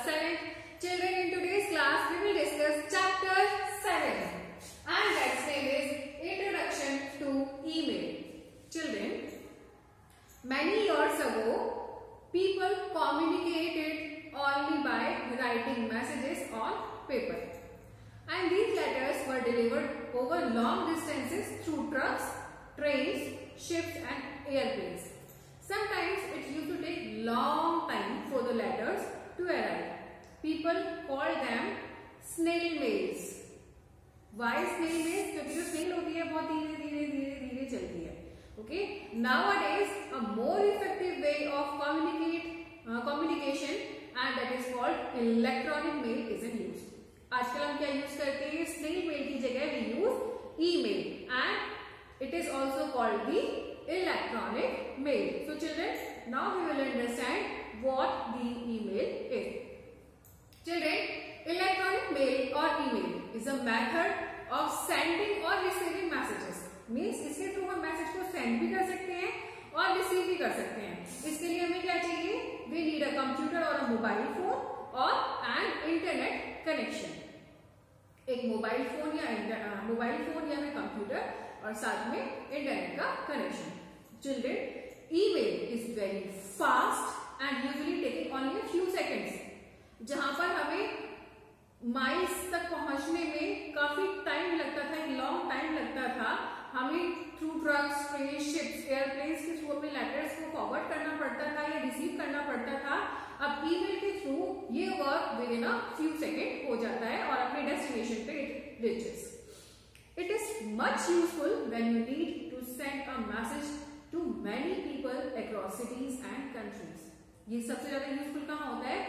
7th. Children, in today's class we will discuss chapter 7 and that name is Introduction to Email. Children, many years ago people communicated only by writing messages on paper, and these letters were delivered over long distances through trucks, trains, ships and airplanes. Sometimes it used to take long time for the letters to arrive. People call them snail mails. Why snail mails? क्योंकि जो snail होती है बहुत धीरे धीरे धीरे धीरे चलती है. Okay. Nowadays a more effective way of communication and that is called electronic mail is in use. आजकल हम क्या यूज करते हैं? snail mail की जगह we use email and it is also called the electronic mail. So children, now we will understand what the email is. Children, electronic mail or email is a method of sending or receiving messages. Means इसके through हम message को send भी कर सकते हैं और receive भी कर सकते हैं. इसके लिए हमें क्या चाहिए? We need a computer or a mobile phone or an internet connection. एक मोबाइल फोन या फिर कंप्यूटर और साथ में इंटरनेट का connection. Children, email is very fast and usually taking only a few seconds. जहां पर हमें माइल्स तक पहुंचने में काफी टाइम लगता था, एक लॉन्ग टाइम लगता था. हमें through trucks, train, ships, airplanes के थ्रू अपने लेटर्स को फॉरवर्ड करना पड़ता था या रिसीव करना पड़ता था. अब ईमेल के थ्रू ये work with in a few second हो जाता है और अपने डेस्टिनेशन पे it reaches. It is much useful when you need to send a message to many people across cities and countries. ये सबसे ज्यादा यूजफुल कहाँ होता है?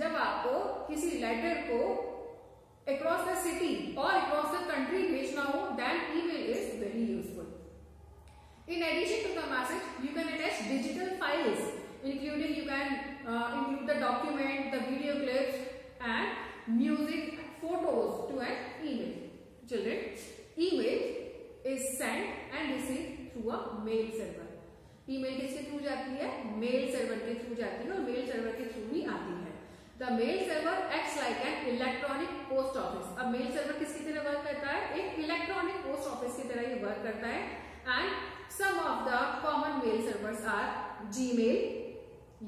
जब आपको किसी लेटर को across the city or across the country भेजना हो, then email is very useful. In addition to the message, you can attach digital files, including you can include the document, the video clips and music, photos to an email. Children, email is sent and received through a mail server. Email किसके through जाती है? Mail server के through जाती है और mail server के through ही आती है. The mail server acts like an electronic post office. अब मेल सर्वर किसकी तरह वर्क करता है? एक इलेक्ट्रॉनिक पोस्ट ऑफिस की तरह ये वर्क करता है. And some of the common mail servers are Gmail,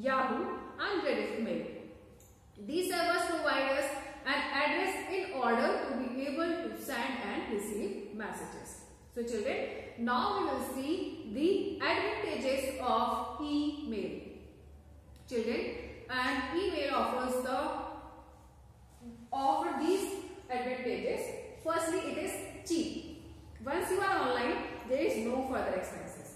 Yahoo and Rediff mail. These servers provide us an address in order to be able to send and receive messages. So children, now we will see the advantages of email. Children, and email offers these advantages. Firstly, it is cheap. Once you are online, there is no further expenses.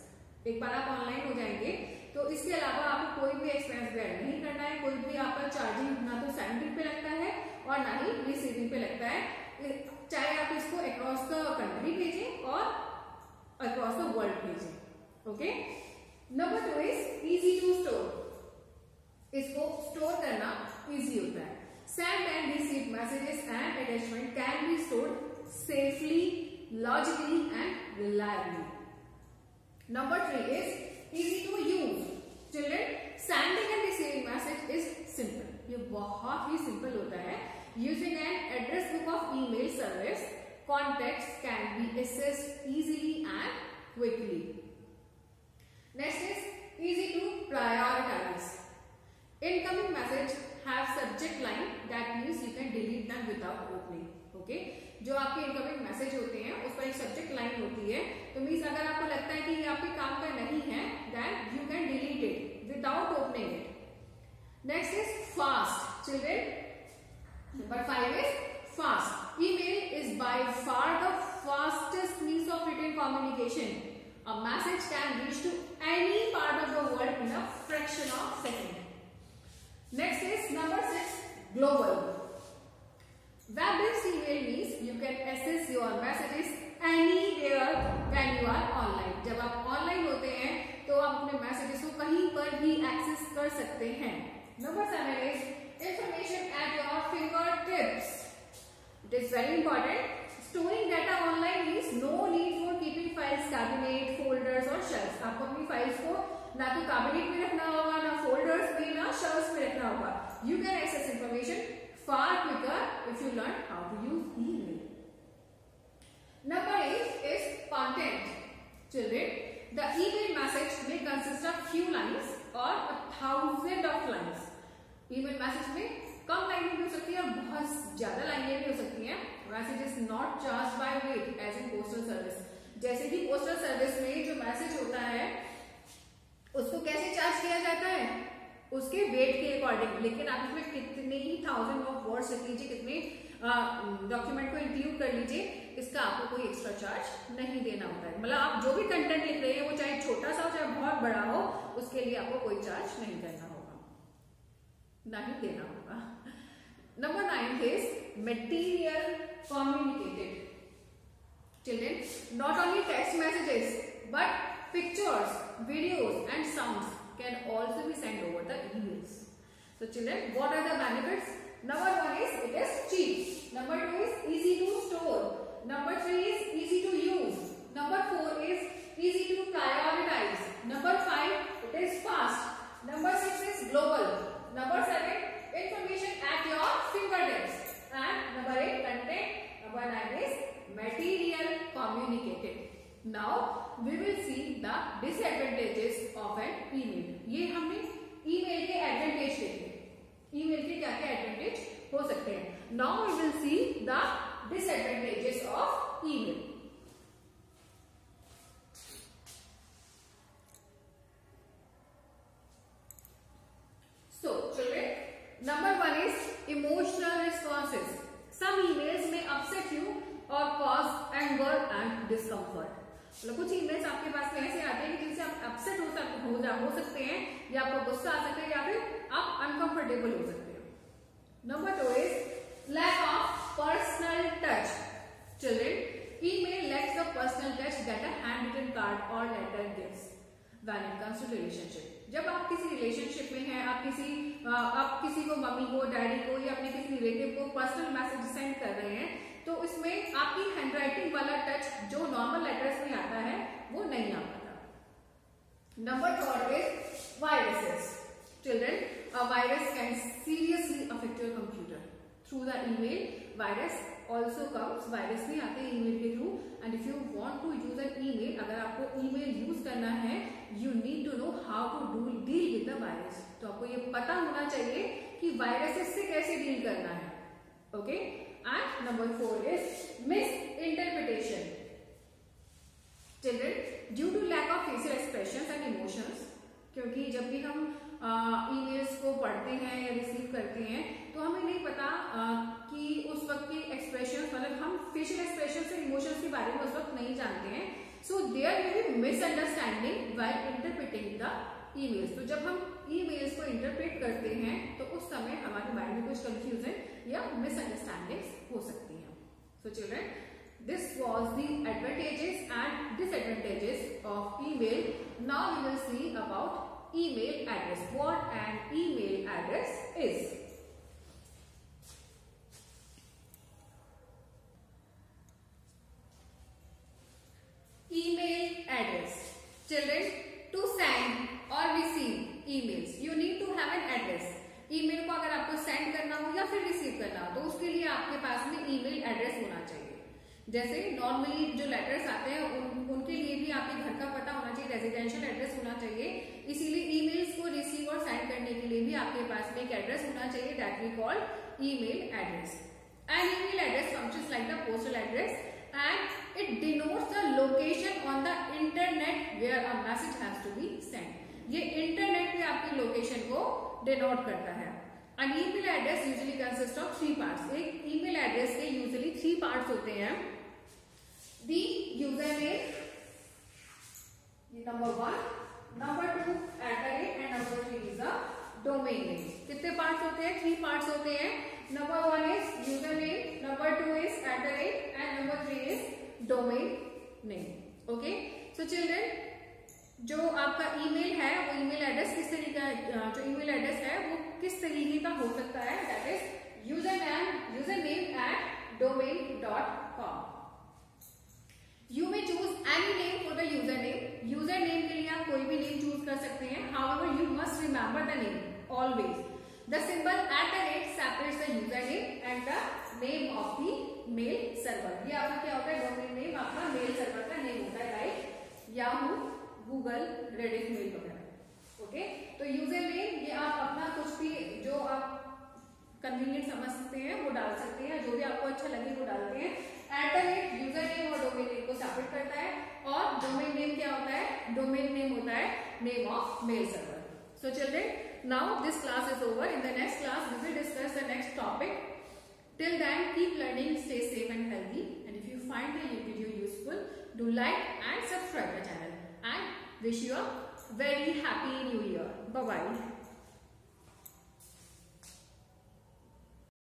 एक बार आप online हो जाएंगे तो इसके अलावा आपको कोई भी एक्सपेंस बेयर नहीं करना है. कोई भी आपका चार्जिंग ना तो सेंडिंग पे लगता है और ना ही रिसीविंग पे लगता है. चाहे आप इसको अक्रॉस द कंट्री भेजें और अक्रॉस द वर्ल्ड भेजें. Okay. Number 2 is easy to store. इसको स्टोर करना इजी होता है. Send and receive messages and attachment can be stored safely, logically and reliably. Number 3 is easy to use. Children, sending and receiving message is simple. ये बहुत ही simple होता है. Using an address book of email service, contacts can be accessed easily and quickly. Next is easy to prioritize. Incoming message have subject line, that means you can delete them without opening. Okay? जो आपके incoming message होते हैं उस पर एक subject line होती है. तो मीन्स अगर आपको लगता है कि ये आपके काम का नहीं है, then you can delete it without opening it. Next is fast. Children, number 5 is fast. Email is by far the fastest means of written communication. A message can reach to any part of the world in a fraction of second. Next is number 6, global. Web-based email means you can access your messages anywhere when you are online. जब आप online होते हैं तो आप अपने messages को कहीं पर भी एक्सेस कर सकते हैं. Number 7 is information at your fingertips. It is very important. Storing data online means no need for keeping files cabinet, folders or shelves. आपको अपनी फाइल्स को ना तो कैबिनेट में रखना होगा, ना फोल्डर्स में, ना शेल्व्स में रखना होगा. You can access information far quicker if you learn how to use email. Number 8 is content. Children, the email message may consist of few lines or 1,000 of lines. email message में कम लाइनें भी हो सकती है और बहुत ज्यादा लाइनें भी हो सकती हैं. Message is not charge by weight as in postal service. जैसे कि पोस्टल सर्विस में जो मैसेज होता है उसको कैसे चार्ज किया जाता है, उसके वेट के अकॉर्डिंग. लेकिन आप इसमें कितने ही 1000 ऑफ वर्ड्स लिख लीजिए, कितने डॉक्यूमेंट को इंक्लूड कर लीजिए, इसका आपको कोई एक्स्ट्रा चार्ज नहीं देना होता है. मतलब आप जो भी कंटेंट लिख रहे हैं वो चाहे छोटा सा हो चाहे बहुत बड़ा हो, उसके लिए आपको कोई चार्ज नहीं करना होगा, नहीं देना होगा. Number 9 is material communicated. Children, not only text messages but pictures, videos and sounds can also be sent over the emails. So children, what are the benefits? Number 1 is it is cheap. Number 2 is easy to store. Number 3 is easy to use. Number 4 is easy to prioritize. Number 5, it is fast. Number 6 is global. Number 7, information at your fingertips. And number 8, content. Number 9 is material communicated. Now we will see the disadvantages of an email. ये हमने email के advantage देखे. email के क्या क्या advantage हो सकते हैं. Now we will see the disadvantages of email. So children, number 1 is emotional responses. Some emails may upset you or cause anger and discomfort. मतलब कुछ ईमेल्स आपके पास में ऐसे आते हैं कि जिनसे आप अपसेट हो सकते हैं, या आपको गुस्सा आ सकता है, या फिर आप अनकंफर्टेबल हो सकते हैं. Number 2 is lack of personal touch. Children, email lacks the personal touch that a hand written card और letter gives when it comes to relationship. जब आप किसी रिलेशनशिप में हैं, आप किसी को, मम्मी को, डैडी को या अपने किसी रिलेटिव को पर्सनल मैसेज सेंड कर रहे हैं, तो इसमें आपकी हैंडराइटिंग वाला टच जो नॉर्मल लेटर्स में आता है वो नहीं आ पाता. Number 4 is viruses. Children, a virus can seriously affect your computer through the email. Virus also comes, virus भी आते हैं ईमेल के through. And if you want to use an email, अगर आपको ईमेल यूज करना है, you need to know how to deal with the virus. तो आपको ये पता होना चाहिए कि वायरसेस से कैसे डील करना है. Okay. And number 4 is misinterpretation. Children, due to lack of facial expressions and emotions, क्योंकि जब भी हम ईमेल्स को पढ़ते हैं या रिसीव करते हैं तो हमें नहीं पता कि उस वक्त के एक्सप्रेशंस, मतलब हम फेशियल एक्सप्रेशंस और इमोशंस के बारे में उस वक्त नहीं जानते हैं. So there may be misunderstanding while interpreting the emails. तो जब हम ईमेल्स को इंटरप्रेट करते हैं तो उस समय हमारे माइंड में कुछ कंफ्यूजन या मिसअंडरस्टैंडिंग्स हो सकती हैं. So children, this was the advantages and disadvantages of email. Now we will see about email address. What an email address is. Email address. Children, to send or receive emails, you need to have an address. Email को अगर आपको send करना हो या फिर receive करना हो तो उसके लिए आपके पास में ईमेल एड्रेस होना चाहिए. जैसे नॉर्मली जो लेटर्स आते हैं उनके लिए भी आपके घर का पता होना चाहिए, रेजिडेंशियल एड्रेस होना चाहिए. इसीलिए ईमेल्स को रिसीव और सेंड करने के लिए भी आपके पास में एक एड्रेस होना चाहिए, that we call email address. And email address functions like the postal address and it denotes the location on the internet where a message has to be sent. ये इंटरनेट पे आपकी लोकेशन को denote करता है. An email address usually consists of 3 parts. एक email address के usually 3 parts होते हैं. The username, number 1, number 2 @ and number 3 is the domain name. कितने पार्ट्स होते हैं? 3 पार्ट्स होते हैं. Number 1 is username, number 2 is @ and number 3 is domain name. Okay? So children, जो आपका ईमेल है वो ईमेल एड्रेस किस तरीके का, जो ईमेल एड्रेस है वो किस तरीके का हो सकता है, that is username at domain.com. You may choose any name for the username. User name के लिए आप कोई भी नेम चूज कर सकते हैं. However, you must remember the name always. The symbol @ separates the username and the name of the mail server. ये आपका क्या होता है, डोमेन नेम आपका मेल सर्वर का नेम होता है, like Yahoo, Google, Reddit mail वगैरह. ओके, तो यूजर नेम ये आप अपना कुछ भी जो आप कन्वीनियंट समझते हैं वो डाल सकते हैं, जो भी आपको अच्छा लगे वो डालते हैं. @ यूजर नेम और डोमेन नेम को सेपरेट करता है. और डोमेन नेम क्या होता है, डोमेन नेम होता है name of male server. So children, now this class is over. In the next class, we will discuss the next topic. Till then, keep learning, stay safe and healthy. And if you find the video useful, do like and subscribe the channel. And wish you a very happy new year. Bye bye.